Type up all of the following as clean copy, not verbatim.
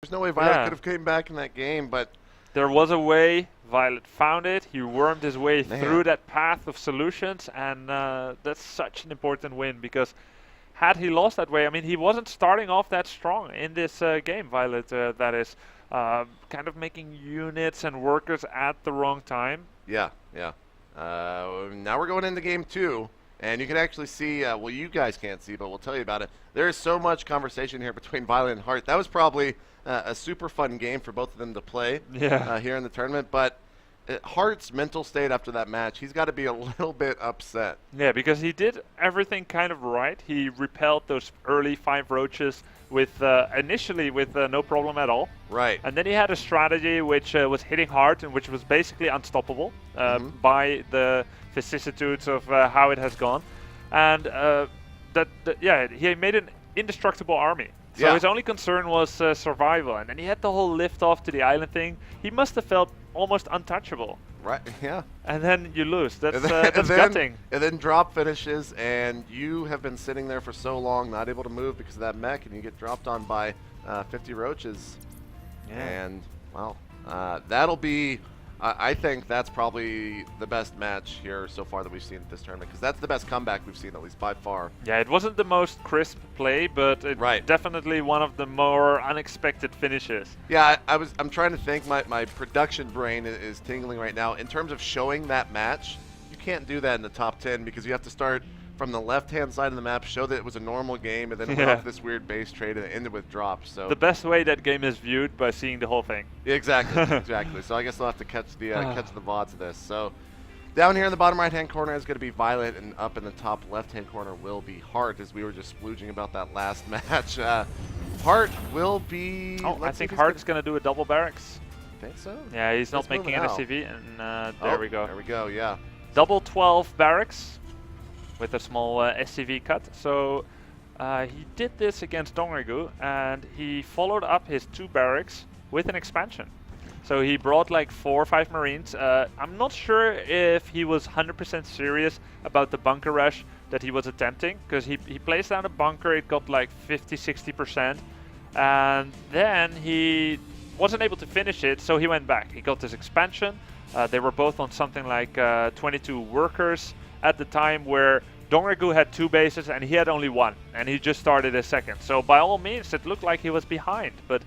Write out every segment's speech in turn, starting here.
There's no way Violet could have came back in that game, but there was a way. Violet found it. He wormed his way Man. through that path of solutions, and that's such an important win because had he lost that way, I mean, he wasn't starting off that strong in this game, Violet, that is. Kind of making units and workers at the wrong time. Yeah, yeah. Now we're going into game 2, and you can actually see, well, you guys can't see, but we'll tell you about it. There is so much conversation here between Violet and Heart. That was probably a super fun game for both of them to play here in the tournament, but Heart's mental state after that match, he's got to be a little bit upset. Yeah, because he did everything kind of right. He repelled those early 5 roaches with initially with no problem at all. Right. And then he had a strategy which was hitting hard and which was basically unstoppable by the vicissitudes of how it has gone. And he made an indestructible army. So his only concern was survival. And then he had the whole lift off to the island thing. He must have felt almost untouchable. Right, yeah. And then you lose. That's, that's gutting. And then drop finishes, and you have been sitting there for so long, not able to move because of that mech, and you get dropped on by 50 roaches. Yeah. And, well, that'll be... I think that's probably the best match here so far that we've seen at this tournament, because that's the best comeback we've seen, at least by far. Yeah, it wasn't the most crisp play, but it definitely one of the more unexpected finishes. Yeah, I'm trying to think. My production brain is tingling right now. In terms of showing that match, you can't do that in the top 10 because you have to start from the left-hand side of the map, show that it was a normal game, and then went off this weird base trade and it ended with drops. So the best way that game is viewed by seeing the whole thing. Exactly, exactly. So I guess I'll have to catch the VODs of this. So down here in the bottom right-hand corner is going to be Violet, and up in the top left-hand corner will be Heart, as we were just splooging about that last match. Heart will be... Oh, I think Heart's going to do a double barracks. Think so? Yeah, he's not making an SCV, and there we go. There we go, yeah. Double 12 barracks with a small SCV cut. So he did this against Dongrigu, and he followed up his 2 barracks with an expansion. So he brought like 4 or 5 Marines. I'm not sure if he was 100% serious about the bunker rush that he was attempting, because he placed down a bunker, it got like 50-60%, and then he wasn't able to finish it, so he went back. He got this expansion. They were both on something like 22 workers at the time, where Dongrigu had 2 bases and he had only 1, and he just started a second. So by all means, it looked like he was behind. But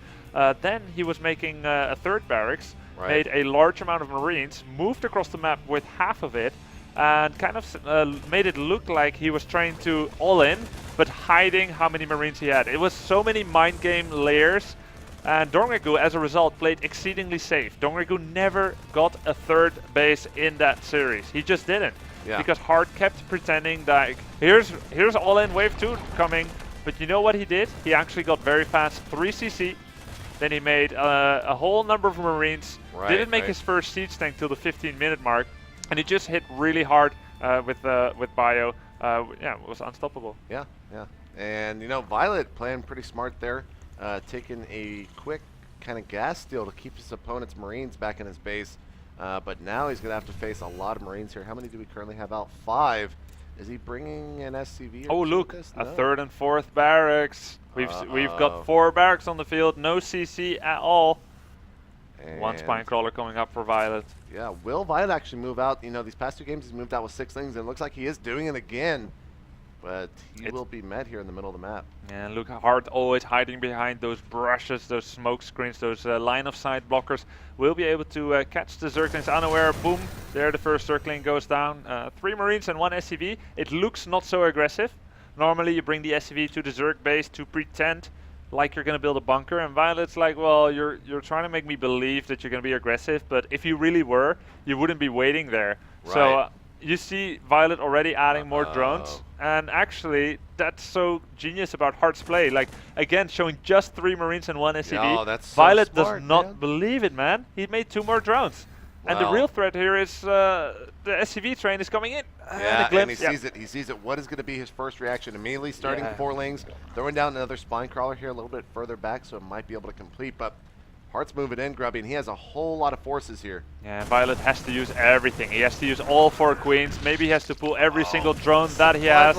then he was making a 3rd barracks, made a large amount of Marines, moved across the map with half of it, and kind of made it look like he was trying to all in, but hiding how many Marines he had. It was so many mind game layers. And Dongrigu, as a result, played exceedingly safe. Dongrigu never got a 3rd base in that series. He just didn't. Yeah. Because Heart kept pretending that here's all-in wave 2 coming. But you know what he did? He actually got very fast 3 CC. Then he made a whole number of Marines. Didn't make his first siege tank till the 15-minute mark. And he just hit really hard with Bio. Yeah, it was unstoppable. Yeah, yeah. And, you know, Violet playing pretty smart there. Taking a quick kind of gas steal to keep his opponent's Marines back in his base. But now he's going to have to face a lot of Marines here. How many do we currently have out? 5. Is he bringing an SCV? Oh, look, a 3rd and 4th barracks. We've got 4 barracks on the field, no CC at all. And 1 spine crawler coming up for Violet. Yeah, will Violet actually move out? You know, these past 2 games he's moved out with 6 things, and it looks like he is doing it again. But he will be met here in the middle of the map. Yeah, look, Heart always hiding behind those brushes, those smoke screens, those line of sight blockers. Will be able to catch the Zerglings unaware. Boom, there the first Zergling goes down. 3 Marines and 1 SCV. It looks not so aggressive. Normally you bring the SCV to the Zerg base to pretend like you're going to build a bunker, and Violet's like, well, you're trying to make me believe that you're going to be aggressive, but if you really were, you wouldn't be waiting there. Right. So you see Violet already adding more drones, and actually that's so genius about Heart's play. Like, again, showing just 3 Marines and 1 SCV. Oh, that's so Violet smart, does not man. believe it, man. He made 2 more drones. And the real threat here is the SCV train is coming in. Yeah, and he sees it. He sees it. What is going to be his first reaction? Immediately starting 4 lanes, throwing down another spine crawler here a little bit further back, so it might be able to complete. But Heart's moving in, Grubby, and he has a whole lot of forces here. Yeah, Violet has to use everything. He has to use all 4 queens. Maybe he has to pull every single drone that he has.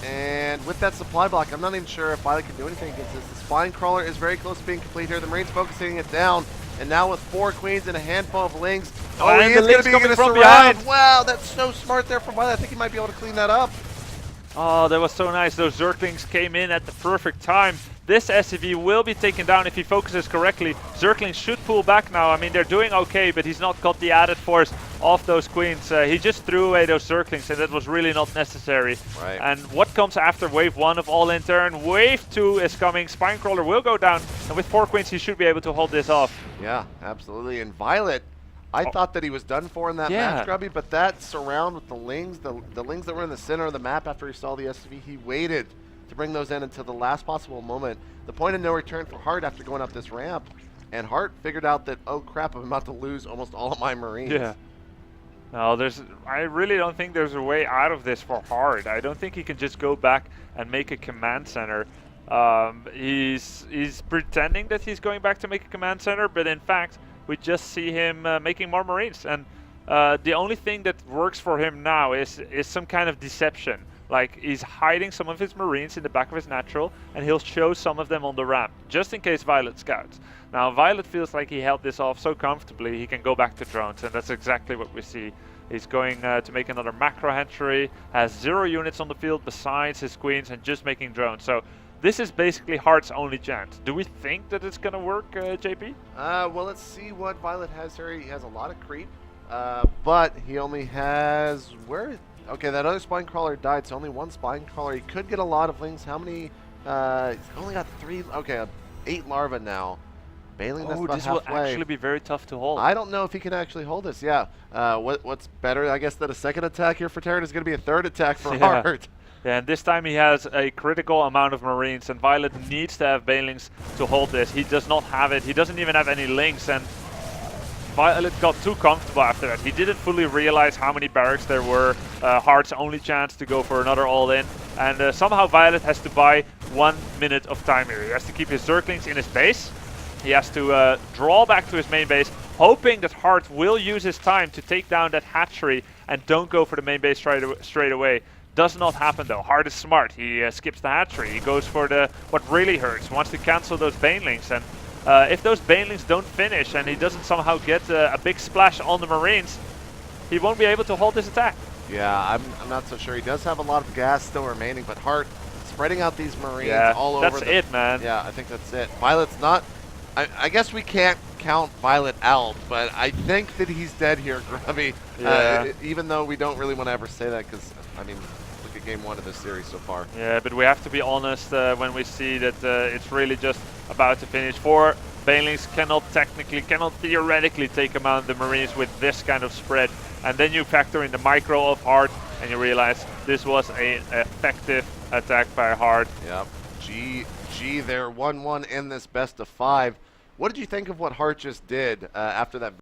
And with that supply block, I'm not even sure if Violet can do anything against this. The Spine Crawler is very close to being complete here. The Marines focusing it down. And now with 4 queens and a handful of lings. Oh, And he the is going Lings to be coming going to from surround. behind. Wow, that's so smart there from Violet. I think he might be able to clean that up. Oh, that was so nice. Those Zerglings came in at the perfect time. This SCV will be taken down if he focuses correctly. Zerglings should pull back now. I mean, they're doing okay, but he's not got the added force of those queens. He just threw away those Zerglings, and that was really not necessary. Right. And what comes after wave 1 of All In Turn? Wave 2 is coming. Spinecrawler will go down, and with 4 queens, he should be able to hold this off. Yeah, absolutely. And Violet, I thought that he was done for in that match, Grubby, but that surround with the Lings, the Lings that were in the center of the map after he saw the SCV, he waited to bring those in until the last possible moment. The point of no return for Hart after going up this ramp. And Hart figured out that, oh crap, I'm about to lose almost all of my Marines. Yeah. No, I really don't think there's a way out of this for Hart. I don't think he can just go back and make a command center. He's pretending that he's going back to make a command center, but in fact, we just see him making more Marines. And the only thing that works for him now is some kind of deception. Like, he's hiding some of his Marines in the back of his natural, and he'll show some of them on the ramp, just in case Violet scouts. Now, Violet feels like he held this off so comfortably, he can go back to drones, and that's exactly what we see. He's going to make another macro hatchery, has 0 units on the field besides his queens, and just making drones. So this is basically Hart's only chance. Do we think that it's going to work, JP? Well, let's see what Violet has here. He has a lot of creep, but he only has... Okay, that other Spine Crawler died, so only 1 Spine Crawler. He could get a lot of Lings. How many? He's only got 3. Okay, 8 larvae now. Bailing, that's about this will halfway. actually be very tough to hold. I don't know if he can actually hold this. Yeah. What's better, I guess, than a second attack here for Terran is going to be a 3rd attack for Hart. Yeah, and this time he has a critical amount of Marines, and Violet needs to have Banelings to hold this. He does not have it. He doesn't even have any Lings, and Violet got too comfortable after that. He didn't fully realize how many barracks there were. Hart's only chance to go for another all-in. And somehow Violet has to buy 1 minute of time here. He has to keep his Zerglings in his base. He has to draw back to his main base, hoping that Hart will use his time to take down that hatchery and don't go for the main base straight away. Does not happen though. Hart is smart. He skips the hatchery. He goes for what really hurts. Wants to cancel those Banelings. And if those Banelings don't finish and he doesn't somehow get a big splash on the Marines, he won't be able to hold this attack. Yeah, I'm not so sure. He does have a lot of gas still remaining, but Hart spreading out these Marines all over. That's it, man. Yeah, I think that's it. Violet's not... I guess we can't count Violet out, but I think that he's dead here, Grubby. Yeah. Even though we don't really want to ever say that, because, I mean, look at game 1 of this series so far. Yeah, but we have to be honest when we see that it's really just about to finish. 4 Banelings cannot theoretically take him out the Marines with this kind of spread. And then you factor in the micro of Hart, and you realize this was an effective attack by Hart. Yep. GG, they're 1-1 in this best of 5. What did you think of what Hart just did after that